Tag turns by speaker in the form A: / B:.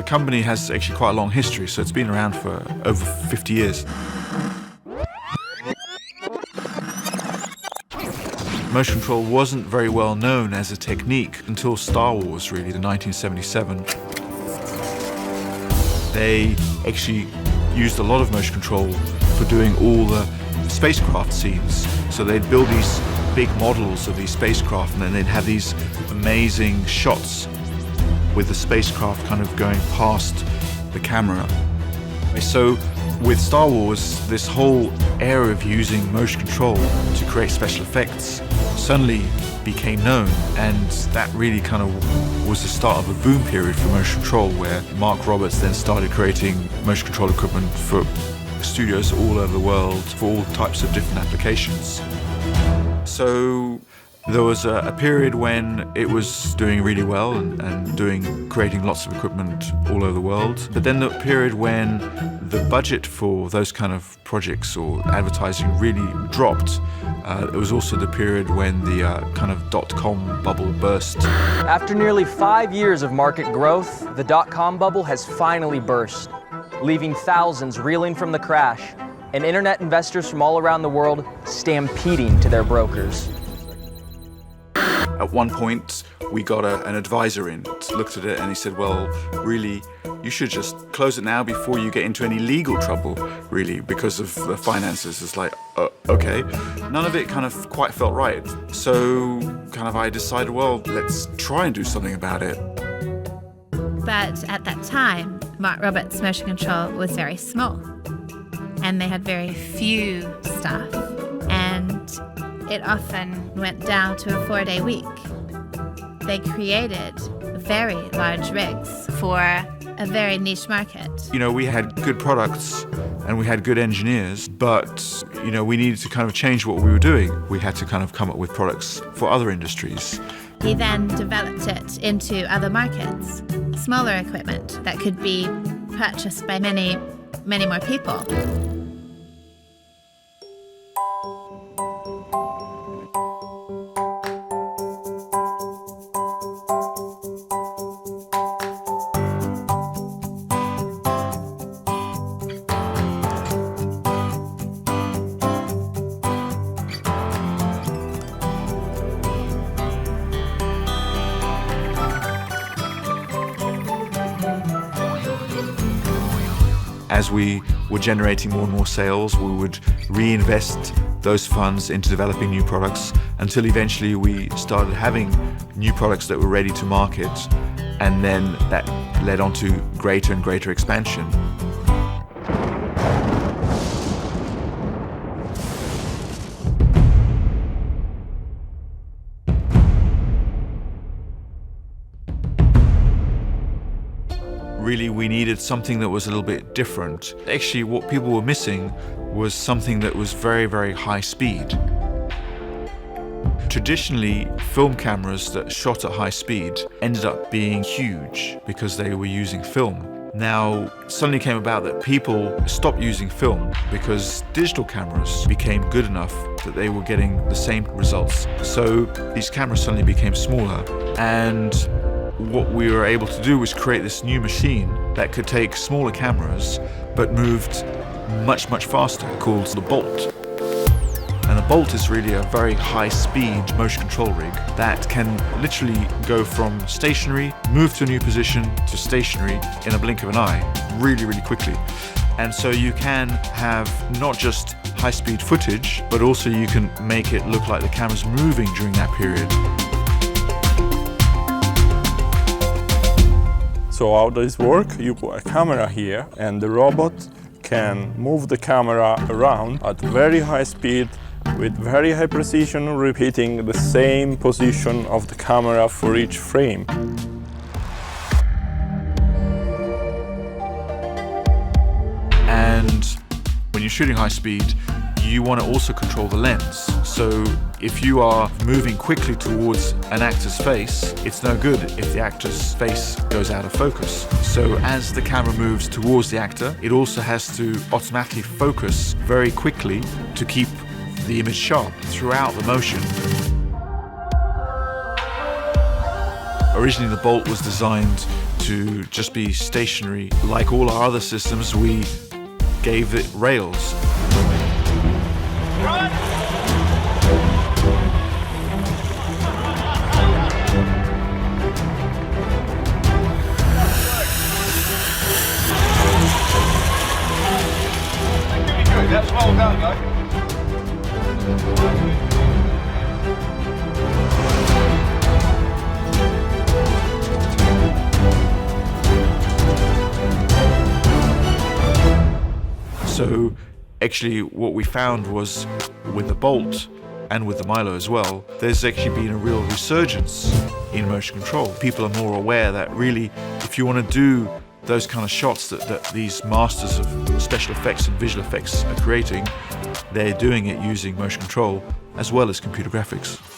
A: The company has actually quite a long history, so it's been around for over 50 years. Motion control wasn't very well known as a technique until Star Wars, really, in 1977. They actually used a lot of motion control for doing all the spacecraft scenes. So they'd build these big models of these spacecraft, and then they'd have these amazing shots with the spacecraft kind of going past the camera. So with Star Wars, this whole era of using motion control to create special effects suddenly became known, and that really kind of was the start of a boom period for motion control, where Mark Roberts then started creating motion control equipment for studios all over the world for all types of different applications. So there was a period when it was doing really well and creating lots of equipment all over the world. But then the period when the budget for those kind of projects or advertising really dropped. It was also the period when the kind of dot-com bubble burst.
B: After nearly 5 years of market growth, the dot-com bubble has finally burst, leaving thousands reeling from the crash and internet investors from all around the world stampeding to their brokers.
A: At one point, we got an advisor in, looked at it, and he said, well, really, you should just close it now before you get into any legal trouble, really, because of the finances. It's like, okay. None of it kind of quite felt right. So kind of I decided, well, let's try and do something about it.
C: But at that time, Mark Roberts' motion control was very small, and they had very few staff, and it often went down to a 4-day week. They created very large rigs for a very niche market.
A: You know, we had good products and we had good engineers, but, you know, we needed to kind of change what we were doing. We had to kind of come up with products for other industries.
C: He then developed it into other markets, smaller equipment that could be purchased by many, many more people.
A: As we were generating more and more sales, we would reinvest those funds into developing new products until eventually we started having new products that were ready to market, and then that led on to greater and greater expansion. Really, we needed something that was a little bit different. Actually, what people were missing was something that was very, very high speed. Traditionally, film cameras that shot at high speed ended up being huge because they were using film. Now, suddenly came about that people stopped using film because digital cameras became good enough that they were getting the same results. So these cameras suddenly became smaller, and what we were able to do was create this new machine that could take smaller cameras but moved much, much faster, called the Bolt. And the Bolt is really a very high-speed motion control rig that can literally go from stationary, move to a new position, to stationary in a blink of an eye, really, really quickly. And so you can have not just high-speed footage, but also you can make it look like the camera's moving during that period.
D: So how does it work? You put a camera here and the robot can move the camera around at very high speed with very high precision, repeating the same position of the camera for each frame.
A: And when you're shooting high speed, you want to also control the lens. So if you are moving quickly towards an actor's face, it's no good if the actor's face goes out of focus. So as the camera moves towards the actor, it also has to automatically focus very quickly to keep the image sharp throughout the motion. Originally, the Bolt was designed to just be stationary. Like all our other systems, we gave it rails.
E: That's well done, guys.
A: So actually what we found was with the Bolt and with the Milo as well, there's actually been a real resurgence in motion control. People are more aware that really if you want to do those kind of shots that these masters of special effects and visual effects are creating, they're doing it using motion control as well as computer graphics.